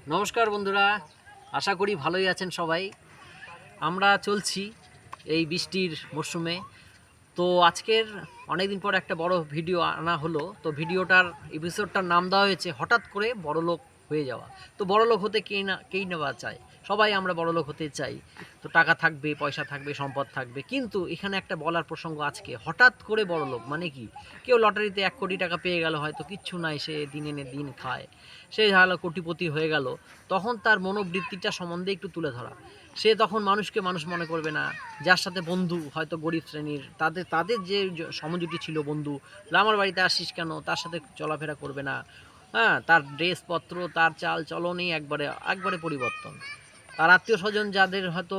নমস্কার বন্ধুরা, আশা করি ভালোই আছেন সবাই। আমরা চলছি এই বৃষ্টির মরশুমে। তো আজকের অনেকদিন পর একটা বড় ভিডিও আনা হলো। তো ভিডিওটার এপিসোডটার নাম দেওয়া হয়েছে হঠাৎ করে বড়লোক হয়ে যাওয়া। তো বড়লোক হতে কেই না বা চায়, সবাই আমরা বড়লোক হতে চাই। তো টাকা থাকবে, পয়সা থাকবে, সম্পদ থাকবে, কিন্তু এখানে একটা বলার প্রসঙ্গ আজকে, হঠাৎ করে বড়লোক মানে কি? কেউ লটারিতে 1 কোটি টাকা পেয়ে গেল, হয়তো কিচ্ছু নাই, সে দিন এনে দিন খায়, সে হলো কোটিপতি হয়ে গেল। তখন তার মনোবৃত্তিটা সম্বন্ধে একটু তুলে ধরা। সে তখন মানুষকে মানুষ মনে করবে না। যার সাথে বন্ধু হয়তো গরিব শ্রেণীর, তাদের তাদের যে সমজুটি ছিল বন্ধু, আমার বাড়িতে আসিস কেন, তার সাথে চলাফেরা করবে না। হ্যাঁ, তার ড্রেসপত্র, তার চাল চলনই একবারে একবারে পরিবর্তন। তার আত্মীয় স্বজন যাদের হয়তো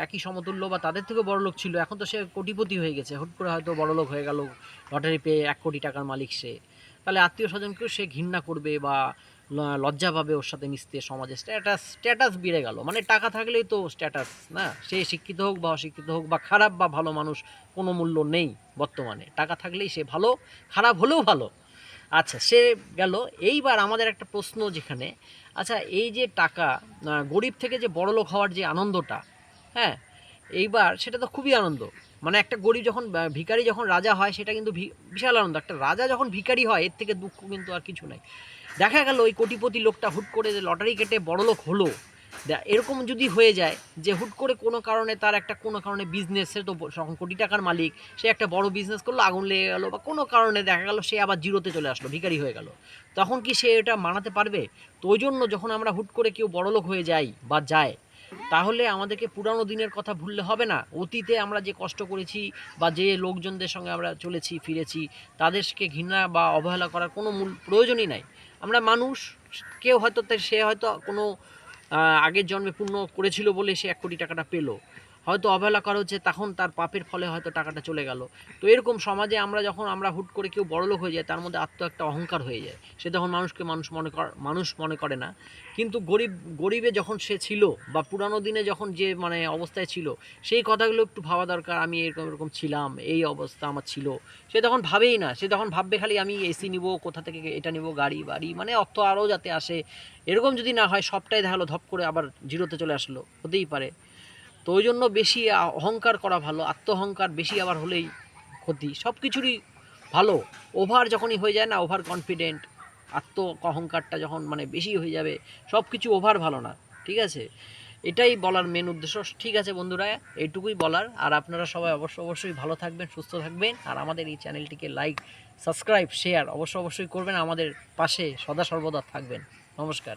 একই সমতুল্য বা তাদের থেকেও বড়লোক ছিল, এখন তো সে কোটিপতি হয়ে গেছে, হুট করে হয়তো বড়লোক হয়ে গেল, লটারি পেয়ে 1 কোটি টাকার মালিক সে। তাহলে আত্মীয় স্বজনকেও সে ঘৃণা করবে বা লজ্জা পাবে ওর সাথে মিশতে। সমাজে স্ট্যাটাস বেড়ে গেল, মানে টাকা থাকলেই তো স্ট্যাটাস না। সে শিক্ষিত হোক বা অশিক্ষিত হোক বা খারাপ বা ভালো মানুষ, কোনো মূল্য নেই বর্তমানে। টাকা থাকলেই সে ভালো, খারাপ হলেও ভালো। আচ্ছা, সে গেল। এইবার আমাদের একটা প্রশ্ন যেখানে, আচ্ছা এই যে টাকা, গরিব থেকে যে বড়লোক হওয়ার যে আনন্দটা, হ্যাঁ, এইবার সেটা তো খুবই আনন্দ। মানে একটা গরিব যখন ভিখারি যখন রাজা হয়, সেটা কিন্তু বিশাল আনন্দ। একটা রাজা যখন ভিখারি হয়, এর থেকে দুঃখ কিন্তু আর কিছু নাই। দেখা গেল ওই কোটিপতি লোকটা হুট করে যে লটারি কেটে বড়লোক হলো, এরকম যদি হয়ে যায় যে হুট করে কোনো কারণে তার একটা কোনো কারণে বিজনেস, সে তো তখন কোটি টাকার মালিক, সে একটা বড় বিজনেস করলো, আগুন লেগে গেল বা কোনো কারণে দেখা গেল সে আবার জিরোতে চলে আসলো, ভিখারি হয়ে গেল, তখন কি সে এটা মানাতে পারবে? তো ওই জন্য যখন আমরা হুট করে কেউ বড়লোক হয়ে যাই বা যায়, তাহলে আমাদেরকে পুরানো দিনের কথা ভুললে হবে না। অতীতে আমরা যে কষ্ট করেছি বা যে লোকজনদের সঙ্গে আমরা চলেছি ফিরেছি, তাদেরকে ঘৃণা বা অবহেলা করার কোনো মূল প্রয়োজনই নাই। আমরা মানুষ, কেউ হয়তো সে হয়তো কোনো আগের জন্মে পুণ্য করেছিল বলে সে 1 কোটি টাকাটা পেলো, হয়তো অবহেলা করা হচ্ছে, তখন তার পাপের ফলে হয়তো টাকাটা চলে গেল। তো এরকম সমাজে আমরা যখন আমরা হুট করে কেউ বড়লোক হয়ে যায়, তার মধ্যে একটা অহংকার হয়ে যায়, সে তখন মানুষকে মানুষ মনে করে না। কিন্তু গরিবে যখন সে ছিল বা পুরানো দিনে যখন যে মানে অবস্থায় ছিল, সেই কথাগুলো একটু ভাবা দরকার। আমি এরকম এরকম ছিলাম, এই অবস্থা আমার ছিল। সে তখন ভাবেই না, সে তখন ভাববে খালি আমি এসি নিব, কোথা থেকে এটা নিব, গাড়ি বাড়ি, মানে অর্থ আরও যাতে আসে। এরকম যদি না হয়, সবটাই দেখালো ধপ করে আবার জিরোতে চলে আসলো, হতেই পারে। তো ওই জন্য বেশি অহংকার করা ভালো, আত্মহংকার বেশি আবার হলেই ক্ষতি। সব কিছুরই ভালো, ওভার যখনই হয়ে যায় না, ওভার কনফিডেন্ট, অহংকারটা যখন মানে বেশি হয়ে যাবে, সব কিছু ওভার ভালো না। ঠিক আছে, এটাই বলার মেন উদ্দেশ্য। ঠিক আছে বন্ধুরা, এইটুকুই বলার। আর আপনারা সবাই অবশ্যই ভালো থাকবেন, সুস্থ থাকবেন। আর আমাদের এই চ্যানেলটিকে লাইক, সাবস্ক্রাইব, শেয়ার অবশ্যই করবেন। আমাদের পাশে সদা সর্বদা থাকবেন। নমস্কার।